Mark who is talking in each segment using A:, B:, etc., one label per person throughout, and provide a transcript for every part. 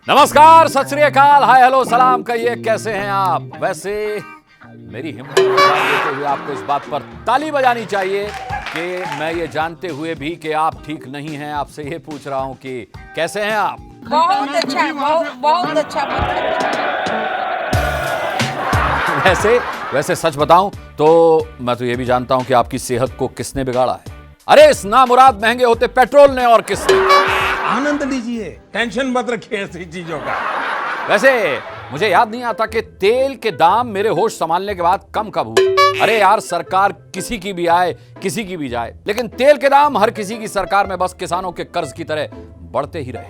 A: नमस्कार, सत श्री अकाल, हाय हेलो सलाम कहिए, कैसे हैं आप। वैसे मेरी हिम्मत देते हुए आपको इस बात पर ताली बजानी चाहिए कि मैं ये जानते हुए भी कि आप ठीक नहीं हैं, आपसे ये पूछ रहा हूं कि कैसे हैं आप।
B: बहुत अच्छा, बहुत अच्छा।
A: वैसे सच बताऊं तो मैं तो ये भी जानता हूं कि आपकी सेहत को किसने बिगाड़ा है। अरे इस नामुराद महंगे होते पेट्रोल ने और किसने।
C: आनंद लीजिए, टेंशन मत रखिए ऐसी चीजों का।
A: वैसे मुझे याद नहीं आता कि तेल के दाम मेरे होश संभालने के बाद कम कब हुए। अरे यार, सरकार किसी की भी आए किसी की भी जाए, लेकिन तेल के दाम हर किसी की सरकार में बस किसानों के कर्ज की तरह बढ़ते ही रहे,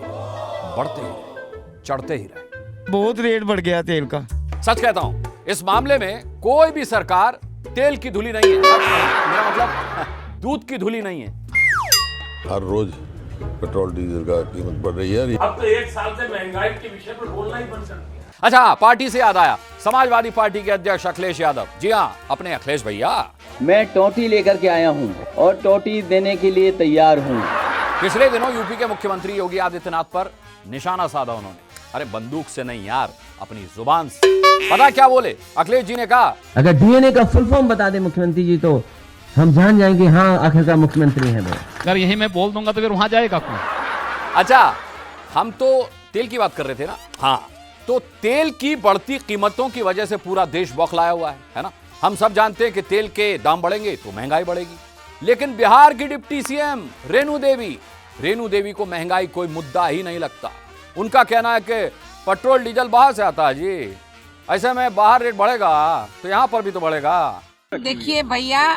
A: चढ़ते ही रहे।
D: बहुत रेट बढ़ गया तेल का।
A: सच कहता हूं, इस मामले में कोई भी सरकार तेल की धुली नहीं है। मेरा मतलब दूध की धुली नहीं है।
E: हर रोज पेट्रोल डीजल का कीमत बढ़ रही है।
C: अब तो एक साल से महंगाई के विषय पर बोलना ही बंद कर दिया।
A: अच्छा, पार्टी से याद आया, समाजवादी पार्टी के अध्यक्ष अखिलेश यादव। जी हाँ, अपने अखिलेश भैया।
F: मैं टोटी लेकर के आया हूं और टोटी देने के लिए तैयार हूं।
A: पिछले दिनों यूपी के मुख्यमंत्री योगी आदित्यनाथ पर निशाना साधा उन्होंने। अरे बंदूक से नहीं यार, अपनी जुबान से। पता क्या बोले अखिलेश जी ने? कहा
F: अगर डीएनए का फुल फॉर्म बता दे मुख्यमंत्री जी तो हम जान जाएंगे हाँ आखिरकार मुख्यमंत्री है वो।
G: अगर यही मैं बोल दूंगा तो फिर वहां जाएगा कौन?
A: अच्छा, हम तो तेल की बात कर रहे थे ना। हाँ, तो तेल की बढ़ती कीमतों की वजह से पूरा देश बौखलाया हुआ है ना। हम सब जानते हैं कि तेल के दाम बढ़ेंगे तो महंगाई बढ़ेगी, लेकिन बिहार की डिप्टी सीएम रेणु देवी को महंगाई कोई मुद्दा ही नहीं लगता। उनका कहना है कि पेट्रोल डीजल बाहर से आता है जी, ऐसे में बाहर रेट बढ़ेगा तो यहाँ पर भी तो बढ़ेगा।
B: देखिए भैया,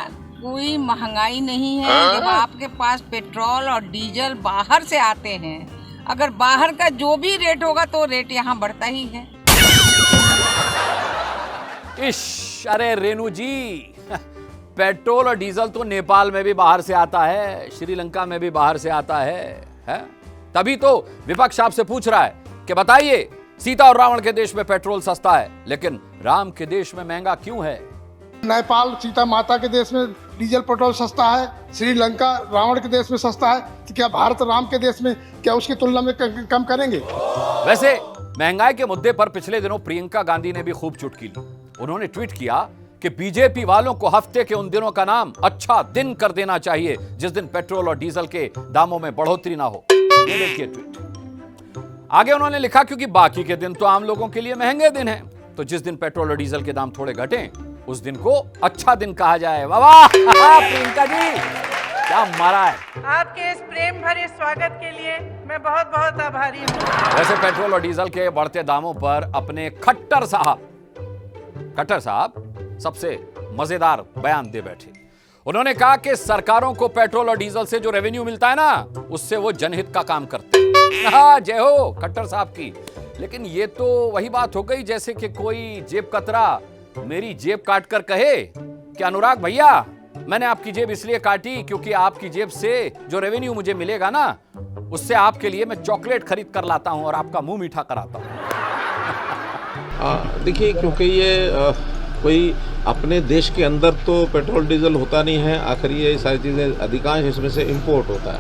B: कोई महंगाई नहीं है जब आपके पास पेट्रोल और डीजल बाहर से आते हैं। अगर बाहर का जो भी रेट होगा तो रेट यहाँ बढ़ता ही है।
A: अरे रेणु जी, पेट्रोल और डीजल तो नेपाल में भी बाहर से आता है, श्रीलंका में भी बाहर से आता है? तभी तो विपक्ष आपसे पूछ रहा है कि बताइए, सीता और रावण के देश में पेट्रोल सस्ता है, लेकिन राम के देश में महंगा क्यों है?
H: नेपाल सीता माता के देश में डीजल पेट्रोल सस्ता है, श्रीलंका रावण के देश में सस्ता है, तो क्या भारत राम के देश में क्या उसकी तुलना में कम करेंगे?
A: वैसे महंगाई के मुद्दे पर पिछले दिनों प्रियंका गांधी ने भी खूब चुटकी ली। उन्होंने ट्वीट किया कि बीजेपी वालों को हफ्ते के उन दिनों का नाम अच्छा दिन कर देना चाहिए जिस दिन पेट्रोल और डीजल के दामों में बढ़ोतरी ना हो। ये देखिए ट्वीट। आगे उन्होंने लिखा, क्योंकि बाकी के दिन तो आम लोगों के लिए महंगे दिन हैं, तो जिस दिन पेट्रोल और डीजल के दाम थोड़े घटें उस दिन को अच्छा दिन कहा जाए। वाह प्रियंका जी, क्या मारा है।
I: आपके इस प्रेम भरे स्वागत के लिए मैं बहुत बहुत आभारी हूँ।
A: वैसे पेट्रोल और डीजल के बढ़ते दामों पर अपने खट्टर साहब सबसे मजेदार बयान दे बैठे। उन्होंने कहा कि सरकारों को पेट्रोल और डीजल से जो रेवेन्यू मिलता है ना, उससे वो जनहित का काम करते हैं। हाँ, जय हो खट्टर साहब की। लेकिन ये तो वही बात हो गई जैसे कि कोई जेब कतरा मेरी जेब काट कर कहे कि अनुराग भैया, मैंने आपकी जेब इसलिए काटी क्योंकि आपकी जेब से जो रेवेन्यू मुझे मिलेगा ना, उससे आपके लिए मैं चॉकलेट खरीद कर लाता हूं और आपका मुंह मीठा कराता हूं।
J: देखिए, क्योंकि ये कोई अपने देश के अंदर तो पेट्रोल डीजल होता नहीं है, आखिर ये सारी चीजें अधिकांश इसमें से इंपोर्ट होता है।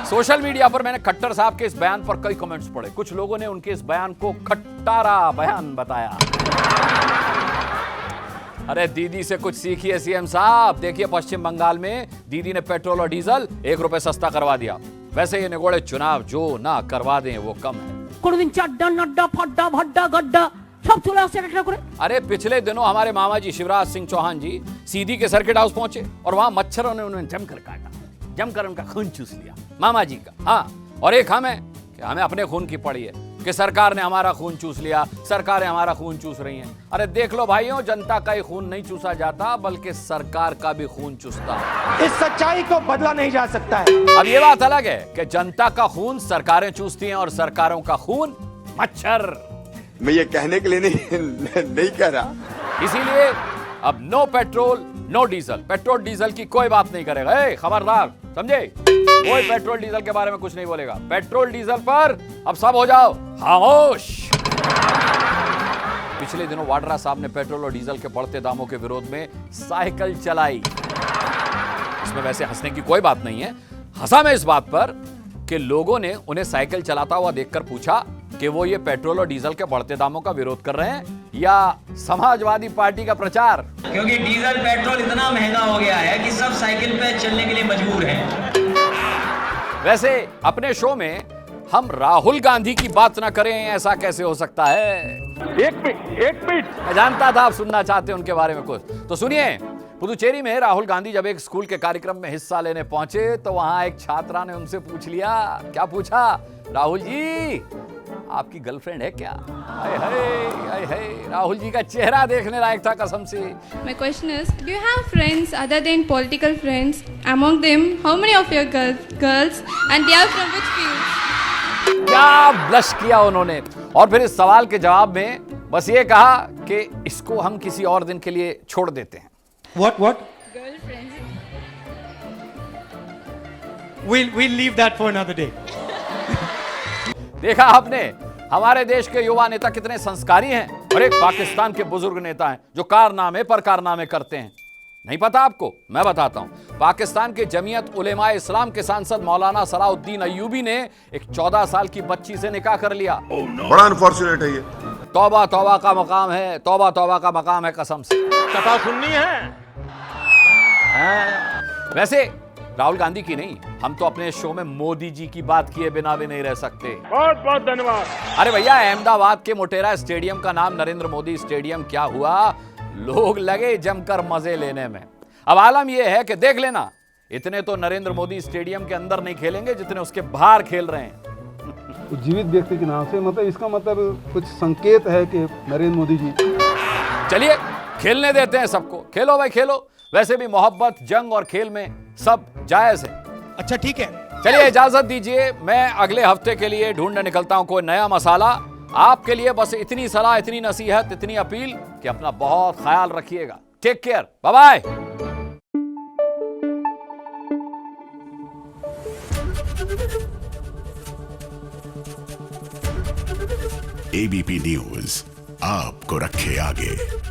A: सोशल मीडिया पर मैंने खट्टर साहब के इस बयान पर कई कमेंट्स पढ़े। कुछ लोगों ने उनके इस बयान को खट्टारा बयान बताया। अरे दीदी से कुछ सीखिए सीएम साहब। देखिए, पश्चिम बंगाल में दीदी ने पेट्रोल और डीजल 1 रुपए सस्ता करवा दिया। वैसे ये निगोड़े चुनाव जो ना करवा दें वो कम है। अरे पिछले दिनों हमारे मामा जी शिवराज सिंह चौहान जी सीधी के सर्किट हाउस पहुंचे और वहां मच्छरों ने उन्हें जमकर काटा, जमकर उनका खून चूस लिया मामा जी का। हाँ, और एक हमें अपने खून की पड़ी है कि सरकार ने हमारा खून चूस लिया, सरकारें हमारा खून चूस रही हैं। अरे देख लो भाइयों, जनता का ही खून नहीं चूसा जाता बल्कि सरकार का भी खून चूसता है।
D: इस सच्चाई को बदला नहीं जा सकता है।
A: अब ये बात अलग है कि जनता का खून सरकारें चूसती हैं और सरकारों का खून मच्छर।
E: मैं ये कहने के लिए नहीं कह रहा।
A: इसीलिए अब no petrol no diesel. Petrol diesel की कोई बात नहीं करेगा। खबरदार, समझे? कोई पेट्रोल डीजल के बारे में कुछ नहीं बोलेगा। पेट्रोल डीजल पर अब सब हो जाओ खामोश। पिछले दिनों वाड्रा साहब ने पेट्रोल और डीजल के बढ़ते दामों के विरोध में साइकिल चलाई। इसमें वैसे हंसने की कोई बात नहीं है। हंसा मैं इस बात पर कि लोगों ने उन्हें साइकिल चलाता हुआ देखकर पूछा कि वो ये पेट्रोल और डीजल के बढ़ते दामों का विरोध कर रहे हैं या समाजवादी पार्टी का प्रचार।
K: क्योंकि डीजल पेट्रोल इतना महंगा हो गया है कि सब साइकिल पे चलने के लिए मजबूर हैं।
A: वैसे अपने शो में हम राहुल गांधी की बात ना करें, ऐसा कैसे हो सकता है? एक मिनट मैं जानता था आप सुनना चाहते हैं उनके बारे में कुछ, तो सुनिए। पुदुचेरी में राहुल गांधी जब एक स्कूल के कार्यक्रम में हिस्सा लेने पहुंचे तो वहां एक छात्रा ने उनसे पूछ लिया। क्या पूछा? राहुल जी आपकी गर्लफ्रेंड है क्या? हाय हाय हाय हाय, राहुल जी का चेहरा देखने लायक था कसम से।
L: My question is, do you have friends other than political friends? Among them, how many of your girls and they are from which field?
A: क्या ब्लश किया उन्होंने, और फिर इस सवाल के जवाब में बस ये कहा कि इसको हम किसी और दिन के लिए छोड़ देते हैं।
D: What?
L: Girlfriends.
D: We'll leave that for another day.
A: देखा आपने, हमारे देश के युवा नेता कितने संस्कारी हैं और एक पाकिस्तान के बुजुर्ग नेता हैं जो कारनामे पर कारनामे करते हैं। नहीं पता आपको? मैं बताता हूं। पाकिस्तान के जमीयत उलेमा इस्लाम के सांसद मौलाना सलाउद्दीन अय्यूबी ने एक 14 साल की बच्ची से निकाह कर लिया।
E: बड़ा अनफॉर्चुनेट है ये।
A: तौबा तौबा का मकाम है, तौबा तौबा का मकाम है कसम से।
C: कथा सुननी है।
A: वैसे राहुल गांधी की नहीं, हम तो अपने शो में मोदी जी की बात किए बिना भी नहीं रह सकते।
C: बहुत बहुत धन्यवाद।
A: अरे भैया, अहमदाबाद के मोटेरा स्टेडियम का नाम नरेंद्र मोदी स्टेडियम क्या हुआ? लोग लगे जमकर मजे लेने में। अब आलम यह है कि देख लेना, इतने तो नरेंद्र मोदी स्टेडियम के अंदर नहीं खेलेंगे जितने उसके बाहर खेल रहे हैं।
M: जीवित व्यक्ति के नाम से, मतलब इसका मतलब कुछ संकेत है कि नरेंद्र मोदी जी।
A: चलिए खेलने देते हैं सबको, खेलो भाई खेलो। वैसे भी मोहब्बत, जंग और खेल में सब जायज है।
D: अच्छा ठीक है,
A: चलिए इजाजत दीजिए, मैं अगले हफ्ते के लिए ढूंढने निकलता हूं कोई नया मसाला। आपके लिए बस इतनी सलाह, इतनी नसीहत, इतनी अपील कि अपना बहुत ख्याल रखिएगा। Take care, bye bye.
N: ABP news आपको रखे आगे।